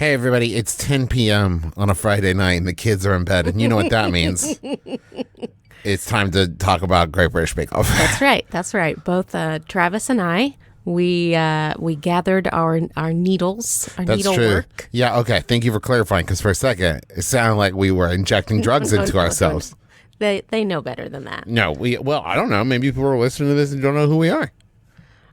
Hey, everybody, it's 10 p.m. on a Friday night, and the kids are in bed, and you know what that means. It's time to talk about Great British Bake Off. That's right. Both Travis and I, we gathered our needles, our needlework. Yeah, okay. Thank you for clarifying, because for a second, it sounded like we were injecting drugs into ourselves. They know better than that. No, I don't know. Maybe people are listening to this and don't know who we are.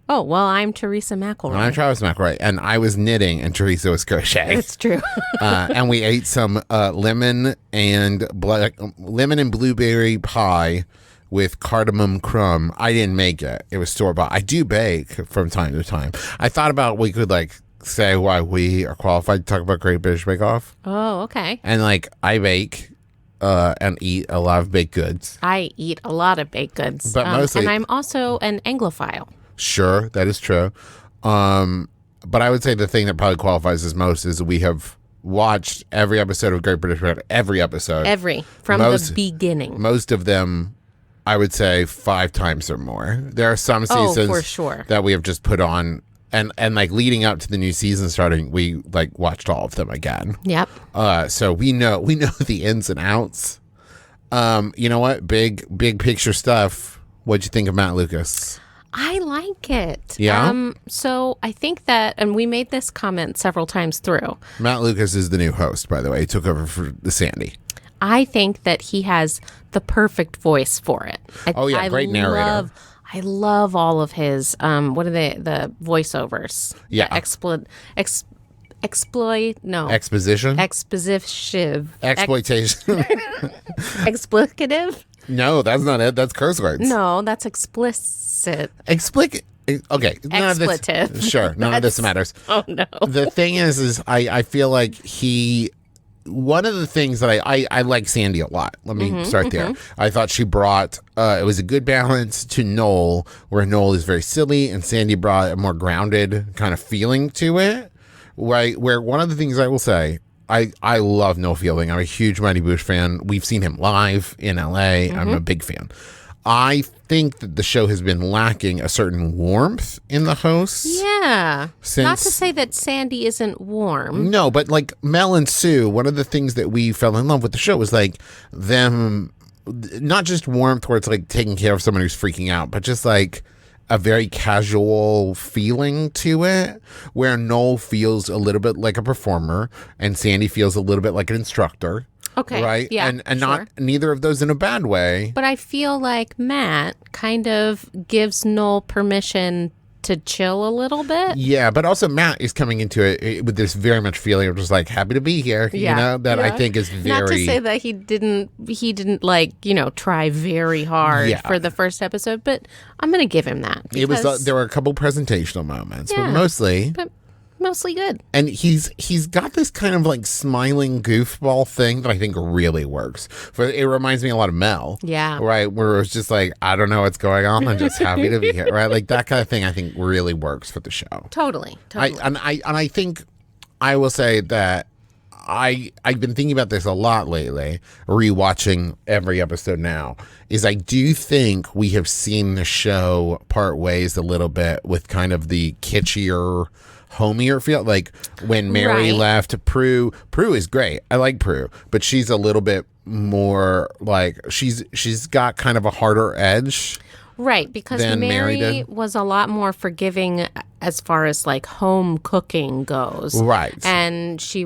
Oh, well, I'm Teresa McElroy. I'm Travis McElroy, and I was knitting, and Teresa was crocheting. It's true. And we ate some lemon and blueberry pie with cardamom crumb. I didn't make it. It was store-bought. I do bake from time to time. I thought about we could, say why we are qualified to talk about Great British Bake Off. Oh, okay. And, I bake and eat a lot of baked goods. I eat a lot of baked goods. But mostly... And I'm also an Anglophile. Sure, that is true. But I would say the thing that probably qualifies us most is we have watched every episode of Great British Bake Off, every episode. From the beginning. Most of them, I would say 5 times or more. There are some seasons for sure. that we have just put on, and leading up to the new season starting, we watched all of them again. Yep. So we know the ins and outs. You know what? Big picture stuff. What'd you think of Matt Lucas? I like it. Yeah? So I think that, and we made this comment several times through. Matt Lucas is the new host, by the way. He took over for the Sandy. I think that he has the perfect voice for it. Great narrator. I love all of his, what are the voiceovers? Yeah. Exposition? Exposition? Expletive. Exploitation. Explicative? No, that's not it. That's curse words. No, that's explicit. Okay. Expletive. Sure. None of this matters. Oh, no. The thing is I feel like one of the things that I like Sandy a lot. Let me start there. I thought she brought, it was a good balance to Noel, where Noel is very silly, and Sandy brought a more grounded kind of feeling to it. Right, where one of the things I will say, I love Noel Fielding. I'm a huge Mighty Boosh fan. We've seen him live in LA. I'm a big fan. I think that the show has been lacking a certain warmth in the hosts. Yeah. Not to say that Sandy isn't warm. No, but Mel and Sue, one of the things that we fell in love with the show was them, not just warmth where it's taking care of someone who's freaking out, but just a very casual feeling to it, where Noel feels a little bit like a performer and Sandy feels a little bit like an instructor. Okay. Right? Yeah. And sure. not neither of those in a bad way. But I feel like Matt kind of gives Noel permission to chill a little bit. Yeah, but also Matt is coming into it with this very much feeling of just happy to be here. Yeah. That I think is very... Not to say that he didn't try very hard for the first episode, but I'm going to give him that. It was there were a couple presentational moments, but mostly good. And he's got this kind of smiling goofball thing that I think really works. It reminds me a lot of Mel. Yeah. Right, where it's just I don't know what's going on. I'm just happy to be here. Right, that kind of thing I think really works for the show. Totally. I think I will say that I've been thinking about this a lot lately, rewatching every episode now, is I do think we have seen the show part ways a little bit with kind of the kitschier, homier feel. When Mary left, Prue is great. I like Prue, but she's a little bit more she's got kind of a harder edge. Right, because Mary was a lot more forgiving as far as home cooking goes. Right. And she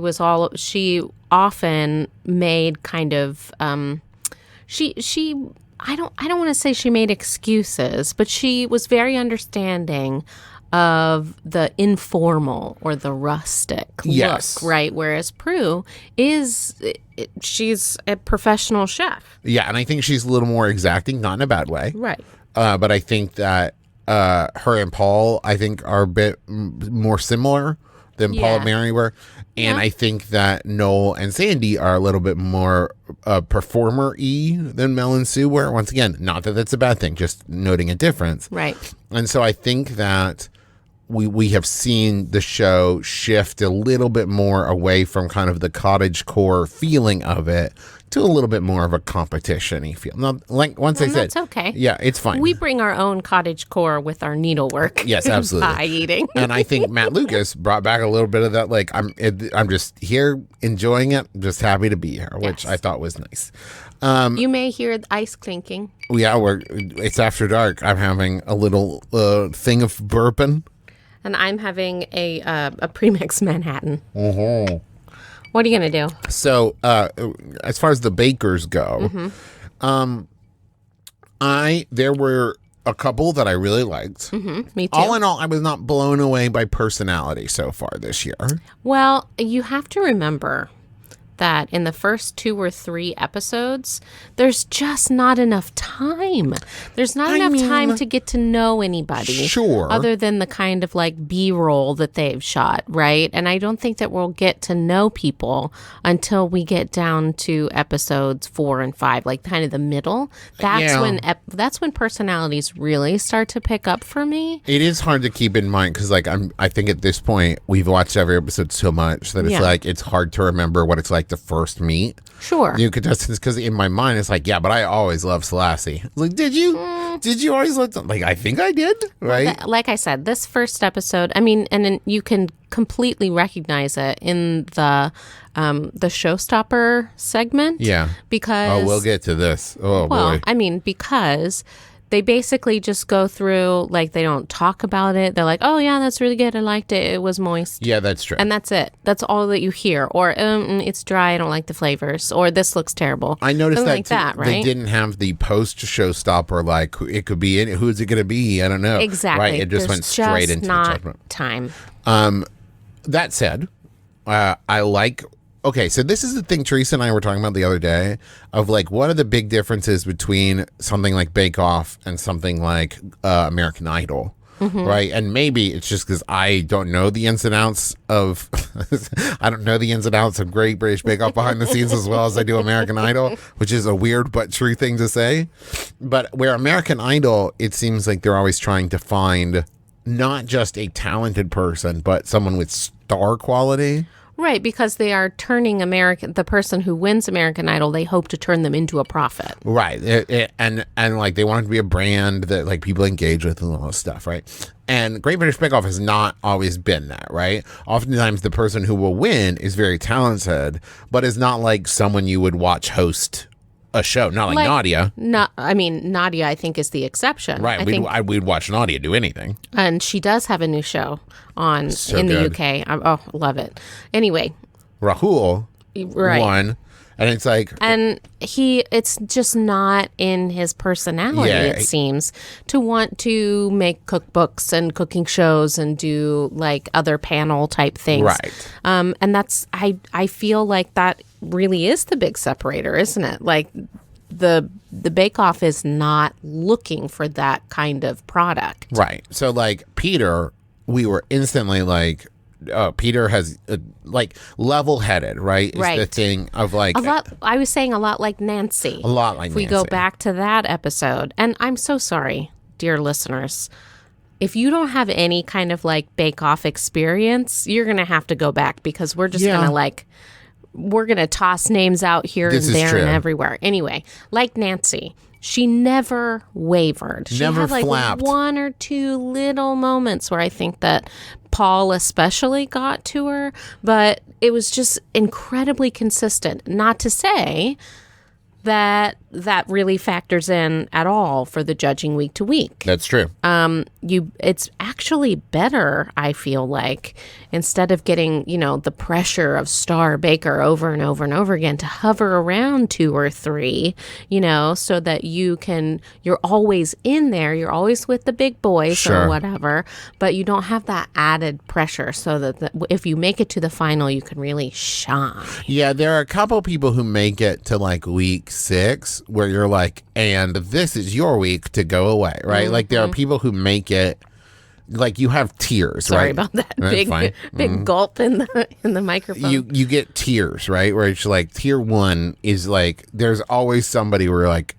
often made kind of she I don't want to say she made excuses, but she was very understanding of the informal or the rustic look, right? Whereas Prue she's a professional chef. Yeah, and I think she's a little more exacting, not in a bad way. Right. But I think that her and Paul, I think, are a bit more similar than Paul and Mary were. And I think that Noel and Sandy are a little bit more performer-y than Mel and Sue were. Once again, not that that's a bad thing, just noting a difference. Right. And so I think that we have seen the show shift a little bit more away from kind of the cottagecore feeling of it to a little bit more of a competition-y feel. Now, like once I said, that's okay. Yeah, it's fine. We bring our own cottagecore with our needlework. Yes, absolutely. Pie eating. And I think Matt Lucas brought back a little bit of that. Like I'm just here enjoying it, just happy to be here, which I thought was nice. You may hear the ice clinking. Yeah, it's after dark. I'm having a little thing of bourbon, and I'm having a premix Manhattan. Mm-hmm. What are you gonna do? So, as far as the bakers go, there were a couple that I really liked. Me too. All in all, I was not blown away by personality so far this year. Well, you have to remember that in the first 2 or 3 episodes, there's just not enough time. There's not enough time to get to know anybody. Sure. Other than the kind of like B-roll that they've shot, right? And I don't think that we'll get to know people until we get down to episodes 4 and 5, like kind of the middle. That's when personalities really start to pick up for me. It is hard to keep in mind because, like, I think at this point we've watched every episode so much that it's like it's hard to remember what it's like to first meet new contestants, because in my mind it's like, yeah, but I always loved Selassie. Like, did you always love them? Like, I think I did, right? Well, like I said, this first episode, I mean, and then you can completely recognize it in the Showstopper segment. Yeah. Because we'll get to this. Oh, well, boy. I mean, because they basically just go through, like, they don't talk about it. They're like, oh, yeah, that's really good. I liked it. It was moist. Yeah, that's true. And that's it. That's all that you hear. Or, it's dry. I don't like the flavors. Or this looks terrible. I noticed Something that, like that, right? They didn't have the post-Showstopper, like, it could be, who's it going to be? I don't know. Exactly. Right? It just went straight into the judgment. Time. That said, I like... Okay, so this is the thing Teresa and I were talking about the other day of, like, what are the big differences between something like Bake Off and something like American Idol, right? And maybe it's just because I don't know the ins and outs of Great British Bake Off behind the scenes as well as I do American Idol, which is a weird but true thing to say. But where American Idol, it seems like they're always trying to find not just a talented person, but someone with star quality. Right, because they are turning the person who wins American Idol, they hope to turn them into a prophet. Right. And like they want it to be a brand that like people engage with and all this stuff, right? And Great British Bake Off has not always been that, right? Oftentimes the person who will win is very talented, but is not like someone you would watch host a show, not like Nadia. Nadia, I think, is the exception. Right. We'd watch Nadia do anything. And she does have a new show on in the UK. Love it. Anyway. Rahul won. And it's like... And it's just not in his personality, it seems, to want to make cookbooks and cooking shows and do, like, other panel type things. Right. And that's... I feel like that really is the big separator, isn't it? Like, the Bake Off is not looking for that kind of product. Right. So, like, Peter, we were instantly like... Peter has like level-headed, right? Is the thing of like a lot. I was saying a lot like Nancy. A lot like Nancy. If we go back to that episode, and I'm so sorry, dear listeners, if you don't have any kind of like Bake Off experience, you're gonna have to go back because we're just we're gonna toss names out here and there and everywhere. Anyway, like Nancy. She never wavered. She never had like flapped. 1 or 2 little moments where I think that Paul especially got to her, but it was just incredibly consistent. Not to say that really factors in at all for the judging week to week. That's true. It's actually better, I feel like, instead of getting, the pressure of star baker over and over and over again, to hover around 2 or 3, so that you're always in there, you're always with the big boys or whatever, but you don't have that added pressure so that if you make it to the final, you can really shine. Yeah, there are a couple people who make it to like week 6 where you're like, and this is your week to go away, right? Like there are people who make it, like you have tiers, right? Sorry about that big gulp in the microphone. You get tiers, right? Where it's like tier 1 is like there's always somebody where like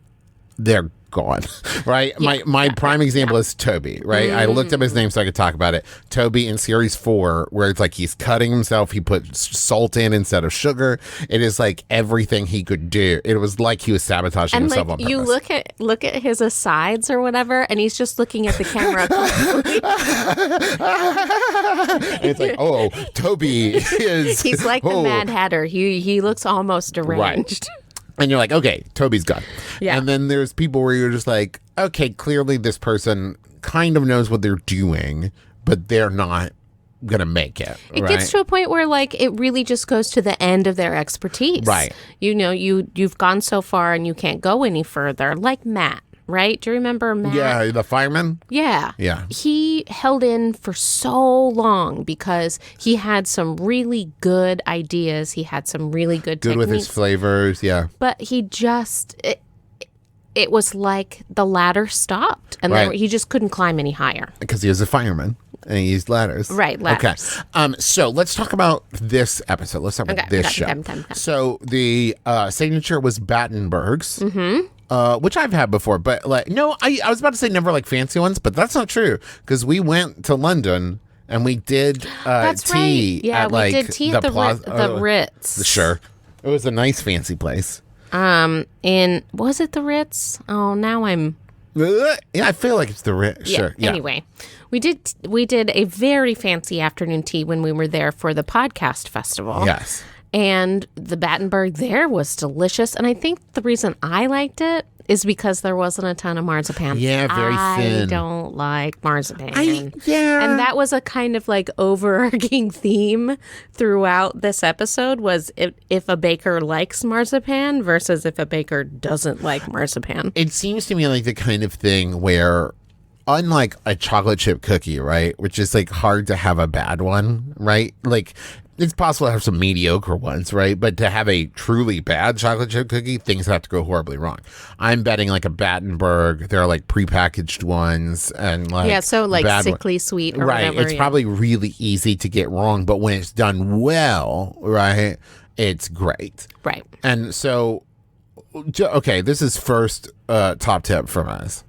they're gone, right? My prime example is Toby, right? I looked up his name so I could talk about it. Toby in series 4, where it's like he's cutting himself. He put salt in instead of sugar. It is like everything he could do. It was like he was sabotaging himself on purpose. You look at his asides or whatever, and he's just looking at the camera. And it's like, oh, Toby is... He's like the Mad Hatter. He looks almost deranged. Right. And you're like, okay, Toby's gone. Yeah. And then there's people where you're just like, okay, clearly this person kind of knows what they're doing, but they're not going to make it. It gets to a point where, like, it really just goes to the end of their expertise. Right. You know, you've gone so far and you can't go any further. Like Matt. Right? Do you remember Matt? Yeah, the fireman? Yeah. Yeah. He held in for so long because he had some really good ideas. He had some really good techniques. With his flavors, yeah. But he just, it was like the ladder stopped. And then he just couldn't climb any higher. Because he was a fireman. And he used ladders. Right, ladders. Okay. So let's talk about this episode. Let's talk about this show. Okay. So the signature was Battenberg's. Mm-hmm. Which I've had before, but like, no, I was about to say never like fancy ones, but that's not true because we went to London and we did tea. Right. Yeah, at, we did tea at the Ritz. Sure, it was a nice fancy place. Was it the Ritz? Oh, now I'm. Yeah, I feel like it's the Ritz. Yeah. Sure. Yeah. Anyway, we did a very fancy afternoon tea when we were there for the podcast festival. Yes. And the Battenberg there was delicious. And I think the reason I liked it is because there wasn't a ton of marzipan. Yeah, very thin. I don't like marzipan. Yeah. And that was a kind of like overarching theme throughout this episode was if a baker likes marzipan versus if a baker doesn't like marzipan. It seems to me like the kind of thing where, unlike a chocolate chip cookie, right, which is like hard to have a bad one, right? Like, it's possible to have some mediocre ones, right? But to have a truly bad chocolate chip cookie, things have to go horribly wrong. I'm betting like a Battenberg, there are like prepackaged ones and like so like sickly sweet or right. whatever. It's probably really easy to get wrong, but when it's done well, right, it's great. Right. And so, okay, this is first top tip from us.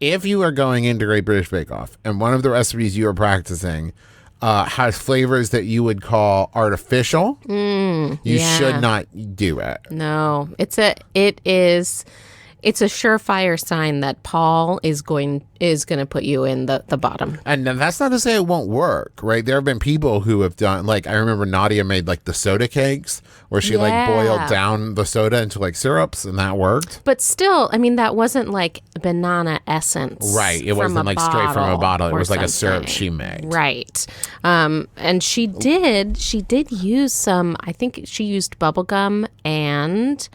If you are going into Great British Bake Off and one of the recipes you are practicing has flavors that you would call artificial, you should not do it. No, it's a surefire sign that Paul is going to put you in the bottom. And that's not to say it won't work, right? There have been people who have done, like, I remember Nadia made like the soda cakes where she like boiled down the soda into like syrups and that worked. But still, I mean, that wasn't like banana essence. Right. It wasn't like straight from a bottle. It was like a syrup she made. Right. And she did use some, I think she used bubblegum and...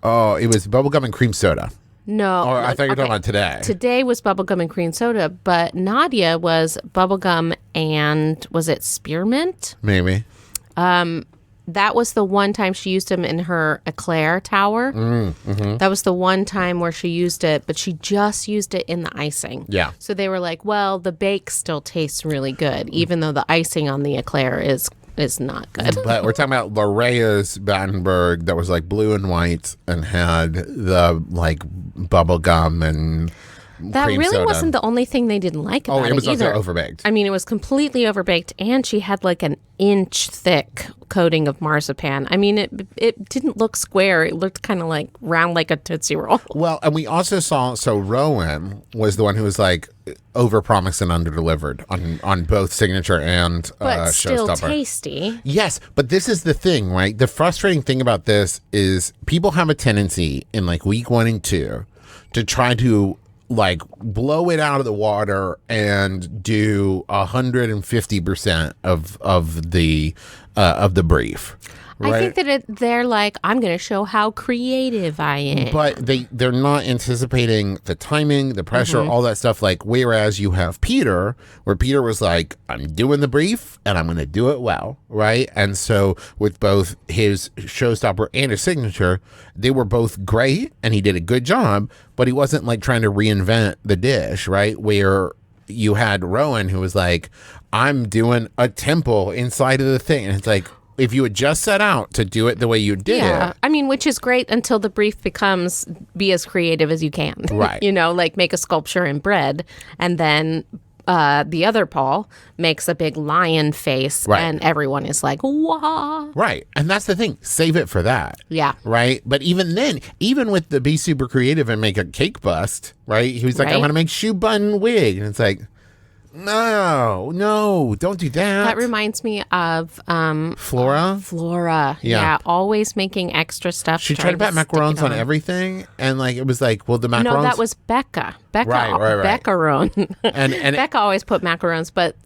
Oh, it was bubblegum and cream soda. No. Or I thought you were talking about today. Today was bubblegum and cream soda, but Nadia was bubblegum and was it spearmint? Maybe. That was the one time she used them in her eclair tower. That was the one time where she used it, but she just used it in the icing. Yeah. So they were like, well, the bake still tastes really good, even though the icing on the eclair is not good. But we're talking about Lorea's Battenberg that was like blue and white and had the like bubble gum and that cream really soda. Wasn't the only thing they didn't like about it. Oh, it was either. also overbaked. I mean, it was completely overbaked, and she had like an inch thick coating of marzipan. I mean, it didn't look square. It looked kind of like round like a Tootsie Roll. Well, and we also saw, so Rowan was the one who was like overpromised and underdelivered on both Signature and but still Showstopper. Tasty. Yes, but this is the thing, right? The frustrating thing about this is people have a tendency in like week 1 and 2 to try to like blow it out of the water and do 150% of the brief. Right? I think that they're like, I'm going to show how creative I am. But they're not anticipating the timing, the pressure, all that stuff. Like, whereas you have Peter, where Peter was like, I'm doing the brief and I'm going to do it well, right? And so with both his Showstopper and his Signature, they were both great and he did a good job, but he wasn't like trying to reinvent the dish, right? Where you had Rowan who was like, I'm doing a temple inside of the thing. And it's like, if you had just set out to do it the way you did it. I mean, which is great until the brief becomes be as creative as you can. Right. Like make a sculpture in bread, and then the other Paul makes a big lion face, and everyone is like, "Wah!" Right, and that's the thing. Save it for that. Yeah. Right. But even then, even with the be super creative and make a cake bust, right? He was like, "I'm going to make shoe button wig," and it's like, no, don't do that. That reminds me of Flora. Yeah, always making extra stuff. She tried to put macarons on everything, and like it was like, well, the macarons. No, that was Becca. Right. Beccaron. and Becca always put macarons, but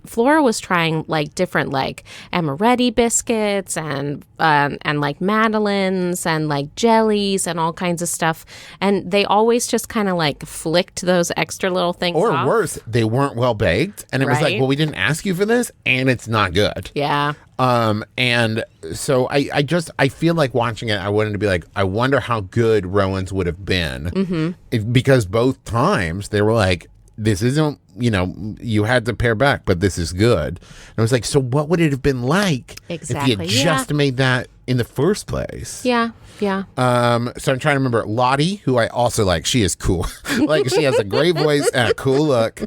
Flora was trying like different like amaretti biscuits and like madeleines and like jellies and all kinds of stuff, and they always just kind of like flicked those extra little things off. Worse, they weren't well baked, and it was like, well, we didn't ask you for this, and it's not good. Yeah. And so I feel like watching it, I wanted to be like, I wonder how good Rowan's would have been, because both times they were like, this isn't, you had to pare back, but this is good. And I was like, so what would it have been like if you had just made that in the first place? Yeah. Yeah. So I'm trying to remember Lottie, who I also like. She is cool. Like, she has a great voice and a cool look.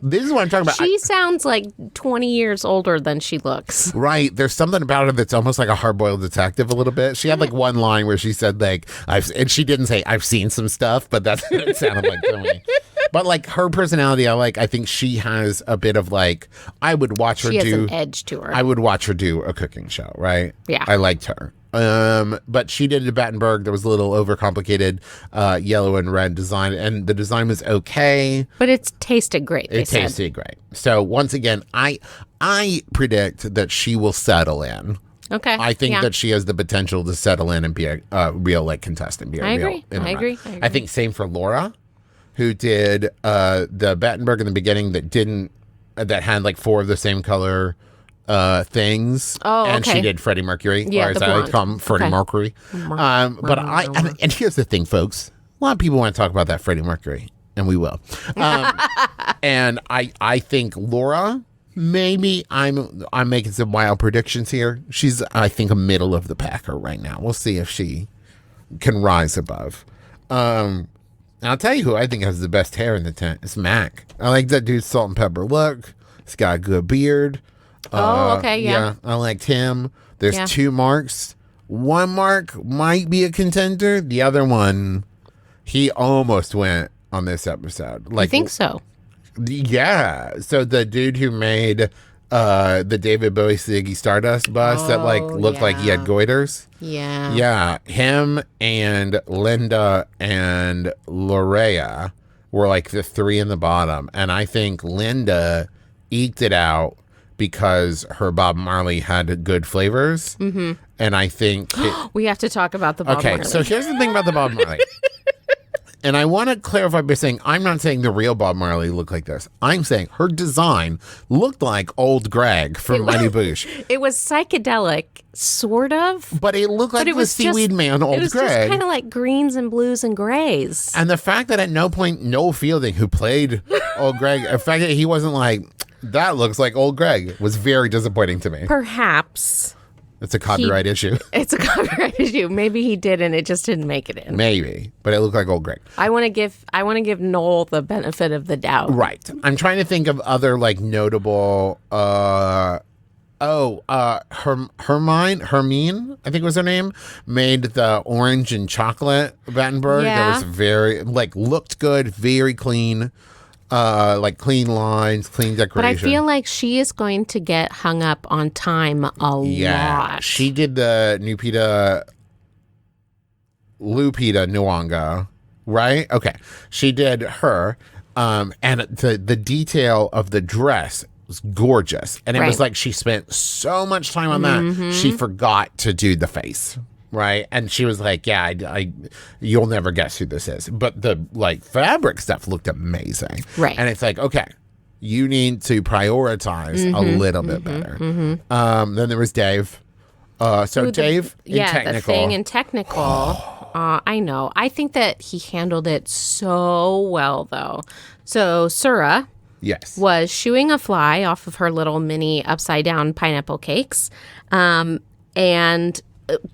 This is what I'm talking about. She sounds like 20 years older than she looks. Right. There's something about her that's almost like a hard-boiled detective a little bit. She had like one line where she said like, and she didn't say, I've seen some stuff, but that's what it sounded like to me. But like her personality, I think she has a bit of like, I would watch her do. She has an edge to her. I would watch her do a cooking show, right? Yeah. I liked her. But she did a Battenberg that was a little overcomplicated, yellow and red design, and the design was okay. But it tasted great. It tasted great. So once again, I predict that she will settle in. Okay. I think that she has the potential to settle in and be a real like contestant. I agree. I think same for Laura, who did the Battenberg in the beginning that had like 4 of the same color things. Oh, and she did Freddie Mercury, or as I like to call him, Freddie Mercury. But and here's the thing, folks. A lot of people want to talk about that Freddie Mercury, and we will. And I think Laura, maybe I'm making some wild predictions here. She's, I think, a middle of the packer right now. We'll see if she can rise above. And I'll tell you who I think has the best hair in the tent. It's Mac. I like that dude's salt and pepper look. He's got a good beard. Okay, yeah. I liked him. There's 2 marks. One mark might be a contender. The other one, he almost went on this episode. Like, I think so. Yeah. So the dude who made the David Bowie Ziggy Stardust bus that like looked like he had goiters. Yeah. Yeah. Him and Linda and Lorea were like the 3 in the bottom. And I think Linda eked it out because her Bob Marley had good flavors. Mm-hmm. And I think... we have to talk about the Bob Marley. Okay, so here's the thing about the Bob Marley. And I want to clarify by saying, I'm not saying the real Bob Marley looked like this. I'm saying her design looked like old Greg from Mighty Boosh. It was psychedelic, sort of. But it looked like the Seaweed Man, old Greg. It was just kind of like greens and blues and grays. And the fact that at no point Noel Fielding, who played old Greg, the fact that he wasn't like... That looks like old Greg was very disappointing to me. Perhaps. It's a copyright issue. It's a copyright issue. Maybe he did and it just didn't make it in. Maybe, but it looked like old Greg. I want to give Noel the benefit of the doubt. Right. I'm trying to think of other like notable Hermine, I think was her name, made the orange and chocolate Battenberg. Yeah. That was very like looked good, very clean. Like clean lines, clean decoration. But I feel like she is going to get hung up on time a lot. She did the Lupita Nyong'o, right? Okay. She did her. And the detail of the dress was gorgeous. And it was like she spent so much time on that, she forgot to do the face. Right. And she was like, yeah, you'll never guess who this is. But the like fabric stuff looked amazing. Right. And it's like, okay, you need to prioritize a little bit better. Then there was Dave. Dave in technical. The thing in technical. I know. I think that he handled it so well, though. So Sura Yes. was shooing a fly off of her little mini upside down pineapple cakes, and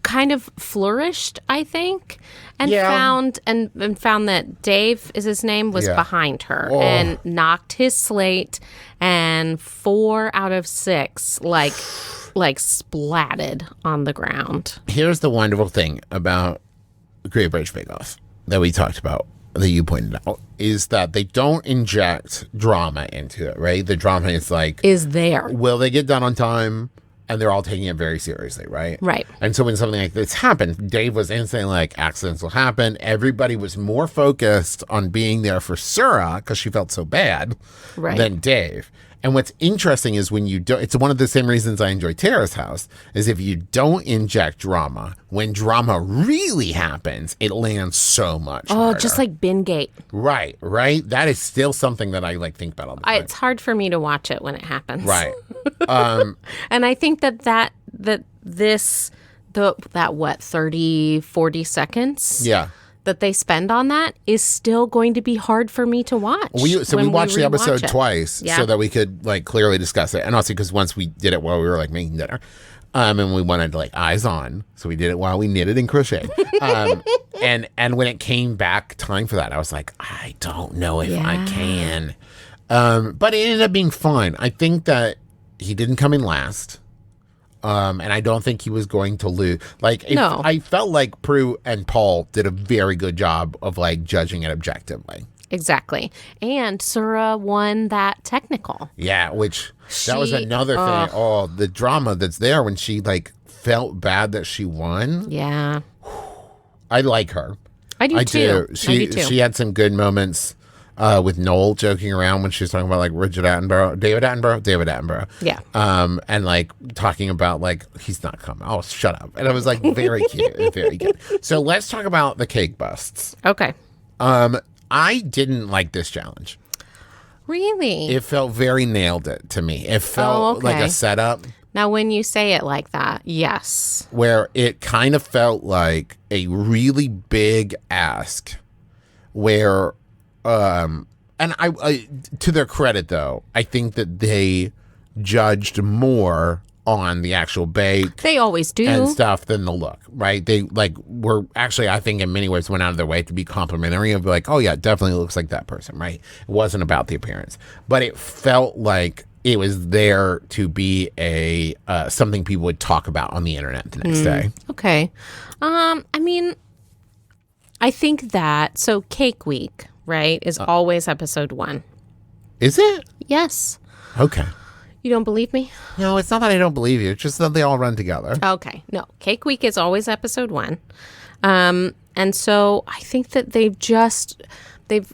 kind of flourished, I think, and found that Dave is his name was behind her and knocked his slate, and 4 out of 6 like splatted on the ground. Here's the wonderful thing about Great British Bake Off that we talked about, that you pointed out, is that they don't inject drama into it, right? The drama is there. Will they get done on time? And they're all taking it very seriously, right? Right. And so when something like this happened, Dave was instantly like, accidents will happen. Everybody was more focused on being there for Sura because she felt so bad than Dave. And what's interesting is when you don't, it's one of the same reasons I enjoy Tara's house, is if you don't inject drama, when drama really happens, it lands so much harder. Just like Bingate. Right. That is still something that I think about all the time. It's hard for me to watch it when it happens. Right. And I think that 30, 40 seconds? Yeah. That they spend on that is still going to be hard for me to watch. We watched the episode twice so that we could clearly discuss it, and also because once we did it while we were making dinner, and we wanted eyes on, so we did it while we knitted and crocheted. And when it came back time for that, I was like, I don't know if I can, but it ended up being fine. I think that he didn't come in last. And I don't think he was going to lose. No. I felt like Prue and Paul did a very good job of judging it objectively. Exactly. And Sura won that technical. Yeah, that was another thing. Oh, the drama that's there when she felt bad that she won. Yeah. I like her. I do too. She had some good moments. With Noel joking around when she was talking about David Attenborough. Yeah. And talking about he's not coming. Oh, shut up. And I was very cute, very good. So let's talk about the cake busts. Okay. I didn't like this challenge. Really? It felt very nailed it to me. It felt like a setup. Now, when you say it like that, yes. Where it kind of felt like a really big ask where and I to their credit though, I think that they judged more on the actual bake. They always do. And stuff than the look, right? They were actually, I think in many ways went out of their way to be complimentary of oh yeah, it definitely looks like that person, right? It wasn't about the appearance, but it felt like it was there to be a something people would talk about on the internet the next day. Okay. I mean, I think that, so Cake Week, right, is always episode 1. Is it? Yes. Okay. You don't believe me? No, it's not that I don't believe you. It's just that they all run together. Okay. No, Cake Week is always episode 1. And so I think that they've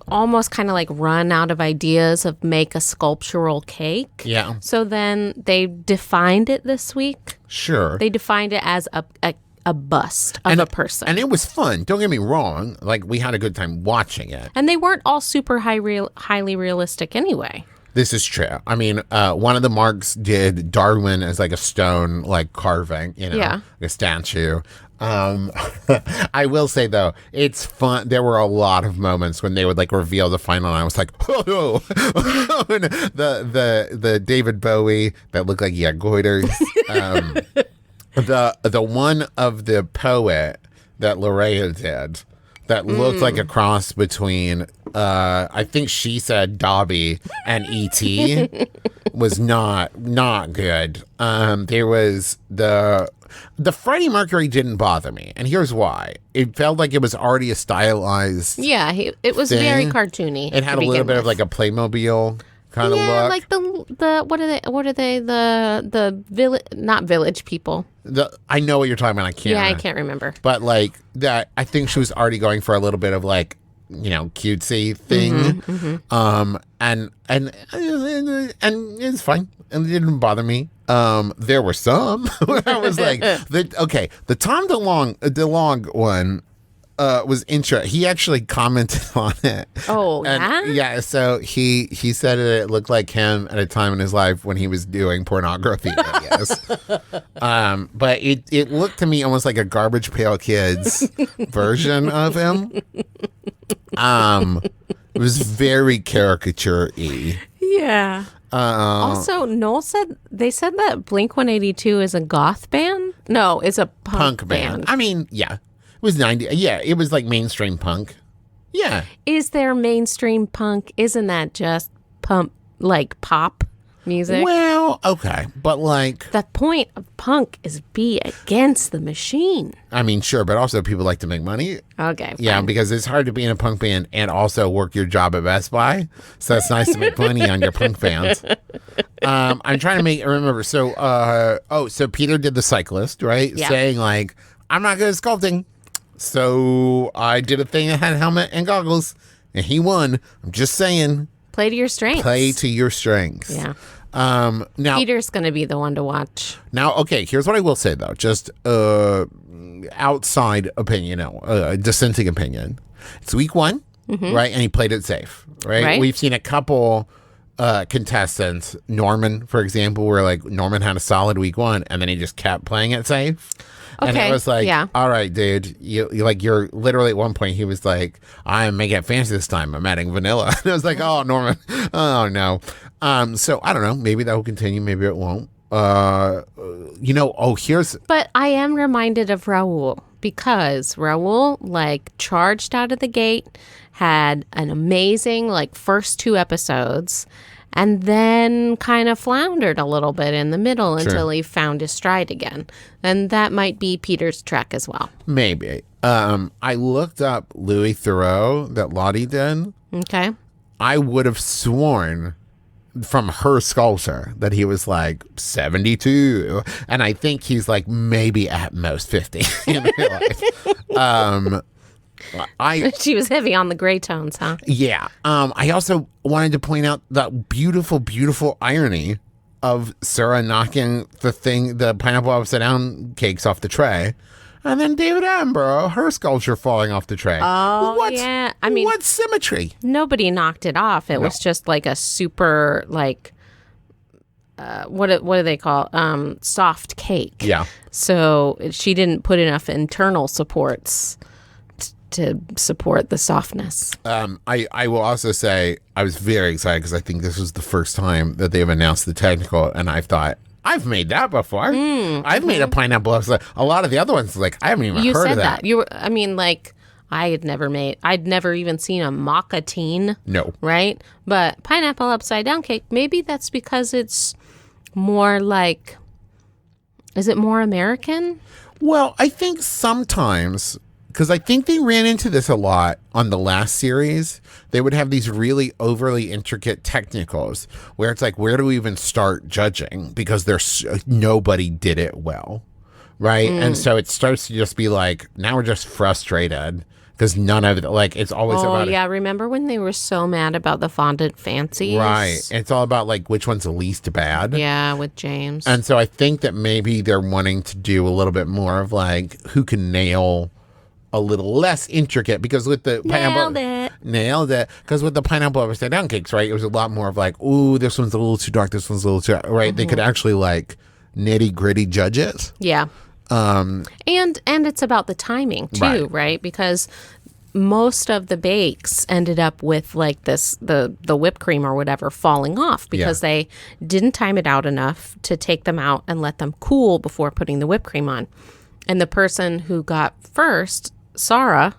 almost kind of run out of ideas of make a sculptural cake. Yeah. So then they defined it this week. Sure. They defined it as a bust of a person. And it was fun. Don't get me wrong. We had a good time watching it. And they weren't all super highly realistic anyway. This is true. I mean, one of the marks did Darwin as a stone carving, a statue. I will say though, it's fun. There were a lot of moments when they would reveal the final, and I was like, oh, the David Bowie that looked like he had goiters. The one of the poet that Loraya did that looked like a cross between I think she said Dobby and E.T. was not good. There was the Freddie Mercury didn't bother me, and here's why. It felt like it was already a stylized it was thing. Very cartoony. It had a little bit of a Playmobil kind of look. The village, not Village People. I know what you're talking about. I can't. I can't remember. But that, I think she was already going for a little bit of cutesy thing. And it's fine. And it didn't bother me. There were some where I was the Tom DeLonge one was interesting. He actually commented on it. Oh, yeah? So he said it looked like him at a time in his life when he was doing pornography, I guess. But it looked to me almost like a Garbage Pail Kids version of him. It was very caricature-y. Yeah. Also, Noel said they said that Blink-182 is a goth band. No, it's a punk band. I mean, yeah, it was 90. Yeah, it was like mainstream punk. Yeah. Is there mainstream punk? Isn't that just like pop music? Well, okay, but like the point of punk is be against the machine. I mean, sure, but also people like to make money. Okay. Fine. Yeah, because it's hard to be in a punk band and also work your job at Best Buy. So it's nice to make money on your punk bands. I'm trying to remember. So, so Peter did The Cyclist, right? Yeah. Saying like, I'm not good at sculpting. So I did a thing that had a helmet and goggles, and he won. I'm just saying. Play to your strengths. Play to your strengths. Yeah. Now Peter's going to be the one to watch. Now, okay, here's what I will say, though. Just outside opinion, dissenting opinion. It's week 1, right? And he played it safe, right? We've seen a couple contestants, Norman, for example, where like Norman had a solid week 1, and then he just kept playing it safe. Okay. And it was like, all right, dude, you're literally at one point, he was like, I'm making it fancy this time. I'm adding vanilla. And I was like, oh, Norman. Oh, no. So I don't know. Maybe that will continue. Maybe it won't. Here's. But I am reminded of Raul because Raul charged out of the gate, had an amazing first 2 episodes, and then kind of floundered a little bit in the middle until he found his stride again. And that might be Peter's track as well. Maybe. I looked up Louis Theroux that Lottie did. Okay. I would have sworn from her sculpture that he was 72. And I think he's maybe at most 50 in real life. She was heavy on the gray tones, huh? Yeah. I also wanted to point out that beautiful, beautiful irony of Sarah knocking the pineapple upside down cakes off the tray, and then David Attenborough, her sculpture falling off the tray. Oh, yeah. I mean, what symmetry? Nobody knocked it off. It was just a super what do they call soft cake? Yeah. So she didn't put enough internal supports to support the softness. I will also say I was very excited because I think this was the first time that they've announced the technical, and I thought, I've made that before. I've made a pineapple upside. A lot of the other ones, I haven't even heard of that. I'd never even seen a macatine. No. Right? But pineapple upside down cake, maybe that's because it's more is it more American? Well, I think sometimes, because I think they ran into this a lot on the last series. They would have these really overly intricate technicals where it's where do we even start judging? Because nobody did it well, right? And so it starts to just be now we're just frustrated because none of it, it's always about. Oh, yeah. Remember when they were so mad about the fondant fancies? Right. It's all about which one's the least bad. Yeah, with James. And so I think that maybe they're wanting to do a little bit more of who can nail a little less intricate, because with the pineapple nailed it because with the pineapple upside down cakes, right, it was a lot more of ooh, this one's a little too dark, this one's a little too right. They could actually nitty gritty judge it. Yeah. And it's about the timing too, right? Because most of the bakes ended up with the whipped cream or whatever falling off because they didn't time it out enough to take them out and let them cool before putting the whipped cream on. And the person who got first, Sarah,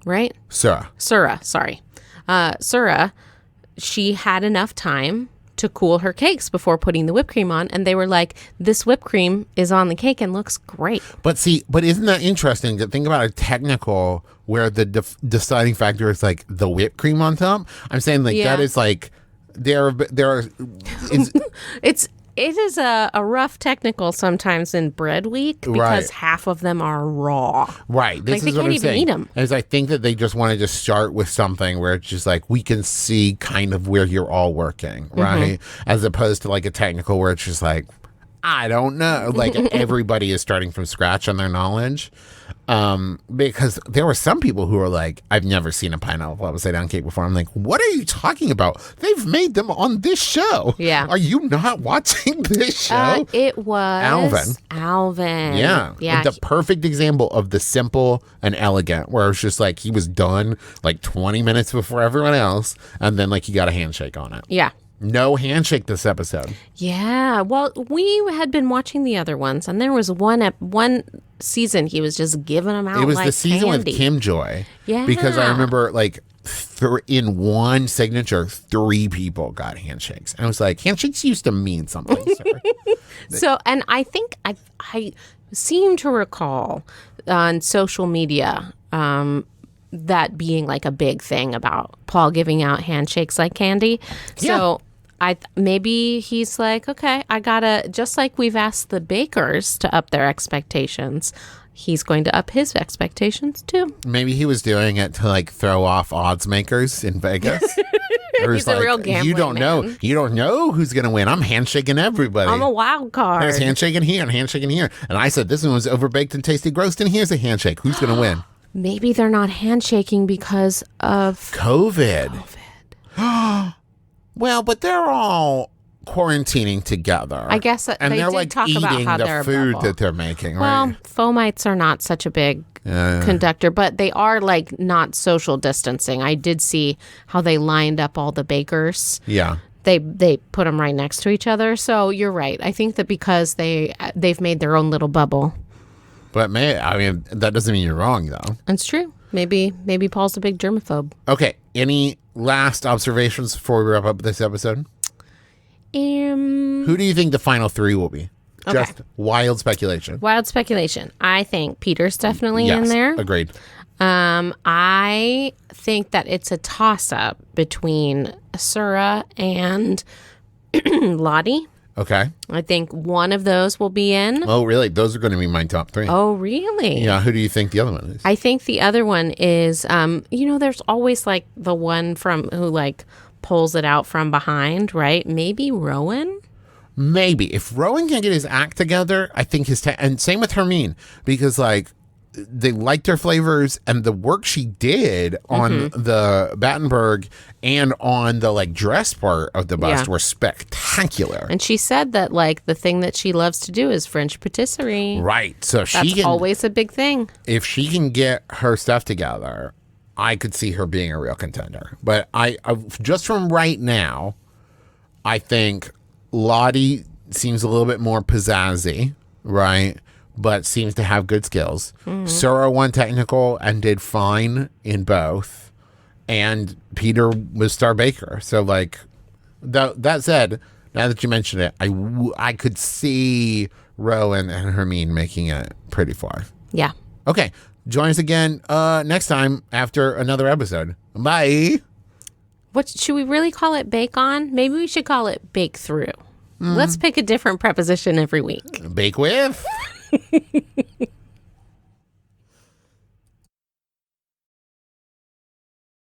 right? Sarah, sorry. Sarah, she had enough time to cool her cakes before putting the whipped cream on. And they were this whipped cream is on the cake and looks great. But isn't that interesting to think about a technical where the deciding factor is the whipped cream on top? I'm saying that is there are It is a rough technical sometimes in bread week because half of them are raw. Right. This is what I'm saying. They can't even eat them. As I think that they just wanted to start with something where it's just we can see kind of where you're all working, right? As opposed to a technical where it's just I don't know. Like, everybody is starting from scratch on their knowledge. Because there were some people who were like, I've never seen a pineapple upside down cake before. I'm like, what are you talking about? They've made them on this show. Yeah. Are you not watching this show? It was Alvin. Yeah. The perfect example of the simple and elegant, where it's just like he was done like 20 minutes before everyone else. And then like he got a handshake on it. Yeah. No handshake this episode. Yeah. Well, we had been watching the other ones, and there was one season he was just giving them out. It was like the season candy. with Kim Joy. Yeah. Because I remember like in one signature, 3 people got handshakes. And I was like, handshakes used to mean something, sir. So, and I think I seem to recall on social media that being like a big thing about Paul giving out handshakes like candy. So maybe he's like, okay, I gotta, just like we've asked the bakers to up their expectations, he's going to up his expectations too. Maybe he was doing it to like throw off odds makers in Vegas. He's a real gambling You don't know who's gonna win. I'm handshaking everybody. I'm a wild card. There's handshaking here and handshaking here. And I said this one was overbaked and tasty gross, and here's a handshake. Who's gonna win? Maybe they're not handshaking because of COVID. Well, but they're all quarantining together. I guess and they they're did like talk eating about how the they're a food bubble. that they're making, Well, right? fomites are not such a big conductor, but they are like not social distancing. I did see how they lined up all the bakers. Yeah. They put them right next to each other. So you're right. I think that because they've made their own little bubble. But that doesn't mean you're wrong, though. That's true. Maybe Paul's a big germaphobe. Okay. Any last observations before we wrap up this episode? Who do you think the final 3 will be? Okay. Just wild speculation. Wild speculation. I think Peter's definitely in there. Agreed. I think that it's a toss-up between Asura and Lottie. Okay. I think one of those will be in. Oh, really? Those are going to be my top 3. Oh, really? Yeah. Who do you think the other one is? I think the other one is, there's always like the one who like pulls it out from behind, right? Maybe Rowan? Maybe. If Rowan can get his act together, I think and same with Hermine, because like they liked her flavors, and the work she did on the Battenberg and on the like dress part of the bust were spectacular. And she said that like the thing that she loves to do is French patisserie. Right. So that's always a big thing. If she can get her stuff together, I could see her being a real contender. But I just from right now, I think Lottie seems a little bit more pizzazzy, right? But seems to have good skills. Sura won technical and did fine in both. And Peter was star baker. So, like, that said, now that you mention it, I could see Rowan and Hermine making it pretty far. Yeah. Okay. Join us again next time after another episode. Bye. What should we really call it? Bake on? Maybe we should call it bake through. Let's pick a different preposition every week. Bake with.